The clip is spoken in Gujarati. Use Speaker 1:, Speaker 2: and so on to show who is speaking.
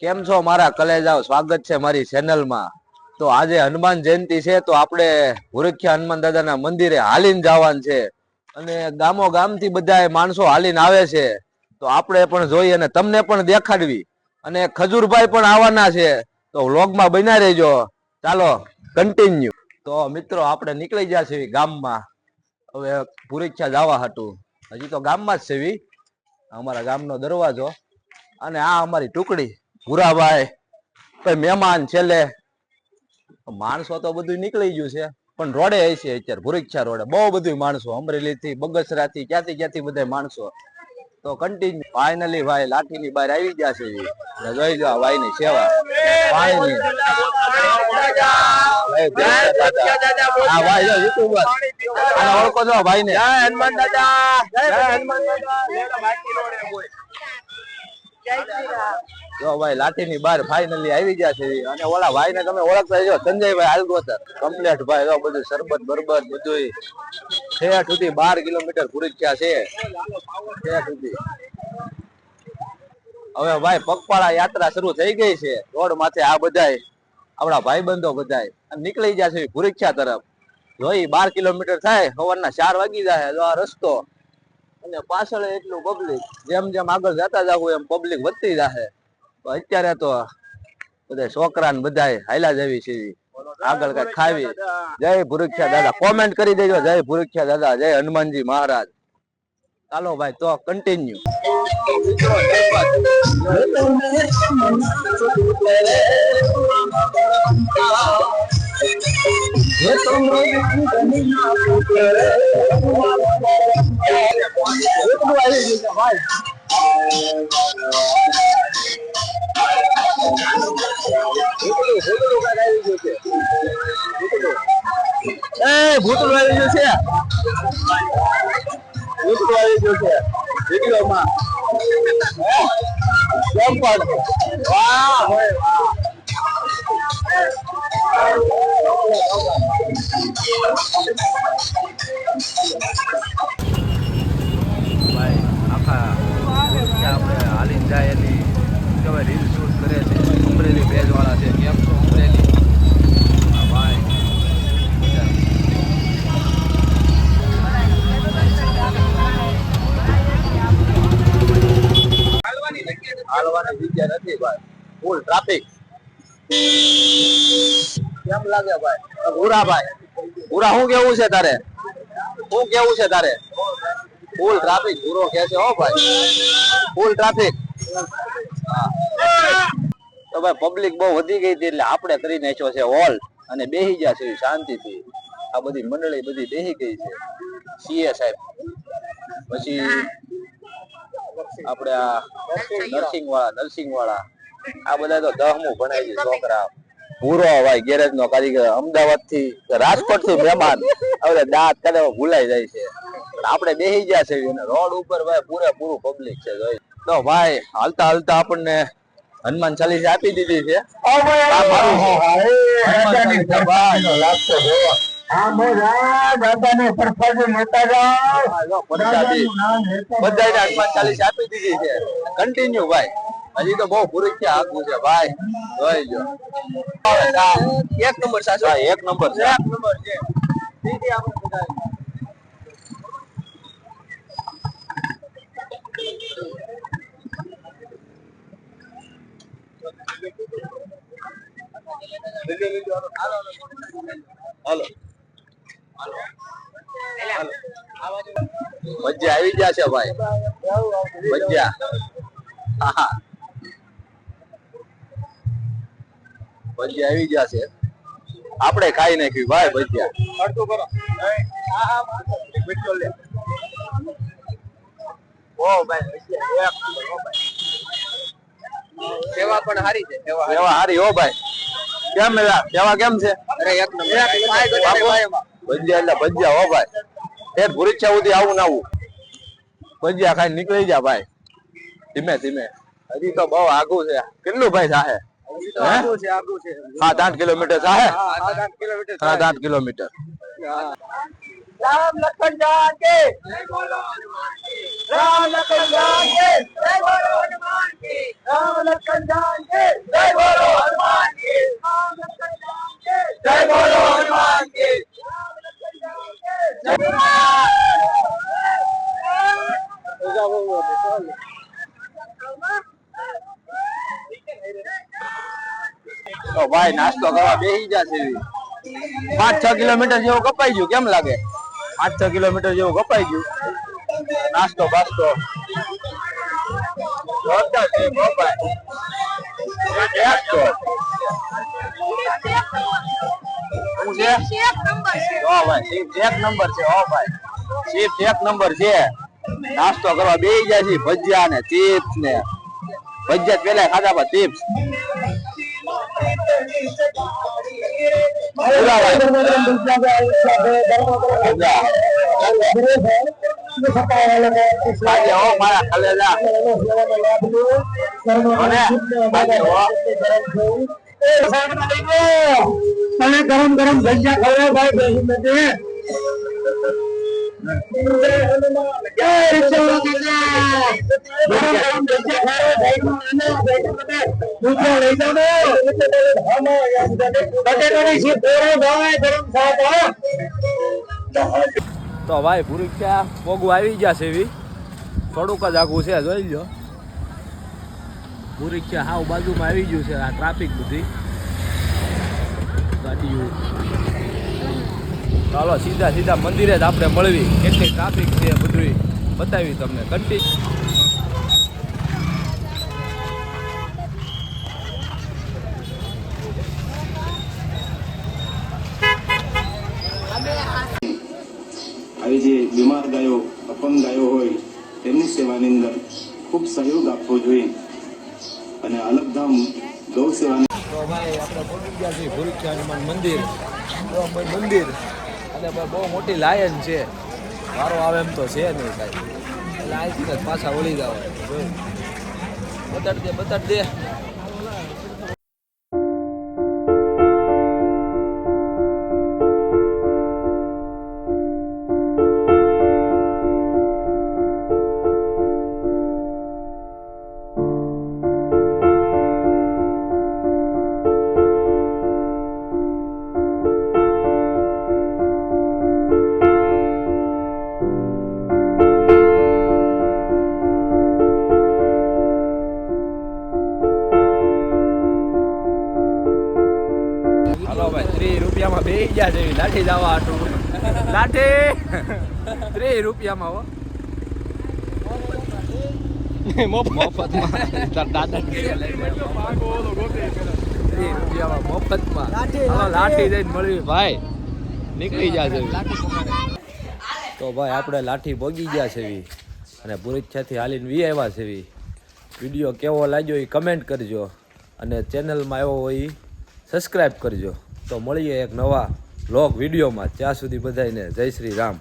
Speaker 1: કેમ છો મારા કલેજાઓ? સ્વાગત છે મારી ચેનલમાં. તો આજે હનુમાન જયંતિ છે તો આપણે ભુરખ્યા હનુમાન દાદાના મંદિરે હાલીને જવાનું છે અને ગામો ગામથી બધા માણસો હાલીને આવે છે તો આપણે પણ જોઈએ અને તમને પણ દેખાડવી. અને ખજૂરભાઈ પણ આવવાના છે તો વ્લોગમાં બન્યા રહેજો. ચાલો કન્ટિન્યુ. તો મિત્રો આપણે નીકળી ગયા છીએ ગામમાં હવે ભુરખ્યા જવા હતું. હજી તો ગામમાં જ છે અમારા ગામનો દરવાજો અને આ અમારી ટુકડી ભૂરાભાઈ પછી મહેમાન છેલ્લે માણસો તો બધું નીકળી ગયું છે પણ રોડે હશે અત્યારે ભુરખ્યા રોડે બહુ બધું માણસો અમરેલી થી બગસરા થી ક્યાંથી બધા માણસો. તો કન્ટિન્યુ ફાઇનલી ભાઈ લાઠી ની બહાર આવી ગયા છે જોઈ લો ભાઈ ની સેવા પાણીની. ઓળખો છો ભાઈ ને? હનુમાન જો ભાઈ લાઠી ની બાર ફાઇનલી આવી ગયા છે અને ઓલા ભાઈ ને તમે ઓળખતા છો સંજયભાઈ હાલગોતર કમ્પ્લેટ ભાઈ જો બધું શરબત બરબત બધું ઠેઠ સુધી 12 કિલોમીટર ભુરખ્યા છે ઠેઠ સુધી. હવે ભાઈ પગપાળા યાત્રા શરૂ થઈ ગઈ છે રોડ માથે. આ બધાય આપણા ભાઈબંધો બધાય નીકળી ગયા છે ભુરખ્યા તરફ. જોઈ 12 કિલોમીટર થાય સવારના 4 વાગી જાય જો આ રસ્તો અને પાછળ એટલું પબ્લિક. જેમ જેમ આગળ જતા જાવ એમ પબ્લિક વધતી જાય. અત્યારે તો બધા છોકરા ને બધા હાયલા જવી છે આગળ કઈ ખાવી. જય ભુરખ્યા દાદા કોમેન્ટ કરી દેજો. જય ભુરખ્યા દાદા, જય હનુમાનજી મહારાજ. ચાલો ભાઈ તો કન્ટિન્યુ. ભૂતળું આવી ગયું છે. ભૂતળું આવી ગયું છે વિડીયોમાં. કેમ પણ વાહ ભાઈ આખા આપણે હાલીને જાય એની રીલ શૂટ કરે છે. અમરેલી બેજ વાળા છે. કેમ છો અમરેલી? ભાઈ હાલવાની જગ્યા નથી ભાઈ, ફૂલ ટ્રાફિક. કેમ લાગે ભાઈ? ભૂરાભાઈ ભૂરા શું કેવું છે તારે? શું કેવું છે તારે? ફૂલ ટ્રાફિક ભૂરો કે છે હો ભાઈ, ફૂલ ટ્રાફિક. તો ભાઈ પબ્લિક બહુ વધી ગઈ હતી એટલે આપણે કરી નાખ્યો છે હોલ્ટ અને બેસી ગયા છે શાંતિથી. આ બધી મંડળી બધી બેસી ગઈ છે. સીએ સાહેબ પછી આપણે આ નર્સિંગ વાળા આ બધા તો 10મું ભણાય છે છોકરા. પૂરો ભાઈ ગેરેજ નો કારીગર અમદાવાદ થી રાજકોટ થી મહેમાન હવે દાંત કાઢે ભૂલાઈ જાય છે. આપણે બેસી ગયા છે અને રોડ ઉપર ભાઈ પૂરેપૂરું પબ્લિક છે. તો ભાઈ હાલતા હાલતા આપણને હનુમાન ચાલીસા આપી દીધી છે. બધાને હનુમાન ચાલીસા આપી દીધી છે. કન્ટિન્યુ ભાઈ હજી તો બહુ ભુરખ્યા આગું છે ભાઈ. જોઈ જો એક નંબર સાચો. એક નંબર છે. એક નંબર છે. મજા આવી ગયા છે ભાઈ. મજા ભજીયા આવી ગયા છે. આપણે ખાઈ નાખ્યું ભાઈ ભજીયા. સેવા પણ સારી છે. સેવા સારી હો ભાઈ. કેમ સેવા કેમ છે? ભજીયા એટલે ભજીયા હો ભાઈ. એ ભુરખ્યા સુધી આવું ને આવું ભજીયા ખાઈ નીકળી ગયા ભાઈ. ધીમે ધીમે હજી તો બહુ આગું છે. કેટલું ભાઈ થાય? 7-8 કિલોમીટર થાય. 7-8 કિલોમીટર. રામ લખન જાનકી જય બોલો હનુમાન કી. રામ લખન જાનકી જય બોલો હનુમાન કી. રામ લખન જાનકી તો ભાઈ નાસ્તો કરવા બેસી જશે 5-6 કિલોમીટર જેવું કપાઈ ગયું. કેમ લાગે? 5-6 કિલોમીટર જેવું કપાઈ ગયું. નાસ્તો બાસ્તો જોરદાર છે ભાઈ. એક નંબર છે હો ભાઈ. ચિપ્સ એક નંબર છે. નાસ્તો કરવા બેસી જાય છે. ભજીયા ને ચિપ્સ ને ભજીયા પેલા ખાધા પણ ચિપ્સ મારા કલેજા
Speaker 2: અને ગરમ ગરમ ભજીયા ખવડાવ ભાઈ બેસી
Speaker 1: તો ભાઈ ભૂરીખ્યા પોગું આવી ગયા છે એવી થોડુંક જ આઘું છે જોઈ લો. ભૂરીખ્યા હાવ બાજુમાં આવી ગયું છે. આ ટ્રાફિક બધી ગાડીઓ. ચાલો સીધા સીધા મંદિરે જ આપણે મળવી. કેટલી ટ્રાફિક છે બધું બતાવી તમને કન્ટિન્યુ.
Speaker 3: આવી જે બીમાર ગાયો અપંગ ગાયો હોય તેમની સેવાની અંદર ખૂબ સહયોગ આપવો જોઈએ અને અલગધામ ગૌ સેવાની.
Speaker 1: તો ભાઈ આપણે પહોંચી ગયા છીએ ભૂરીખ્યા હનુમાન મંદિર. મંદિર અને બહુ મોટી લાયન છે. વારો આવે એમ તો છે નહીં કાંઈ. એટલે અહીંથી પાછા વળી જવા. બતાડ દે. ભાઈ 30 રૂપિયામાં બેસી ગયા છે લાઠી જવા આટલું. લાઠી 30 રૂપિયામાં હો. મફતમાં દાદા 30 રૂપિયામાં મફતમાં લાઠી જઈને મળવી ભાઈ. નીકળી ગયા છે. તો ભાઈ આપણે લાઠી ભોગી ગયા છે અને ભૂરીખ્યાથી હાલીને વી આવ્યા છે. વિડીયો કેવો લાગ્યો એ કમેન્ટ કરજો અને ચેનલમાં આવ્યો હોય એ સબસ્ક્રાઈબ કરજો. તો મળીએ એક નવા વ્લોગ વિડીયોમાં. ત્યાં સુધી બધાને જય શ્રી રામ.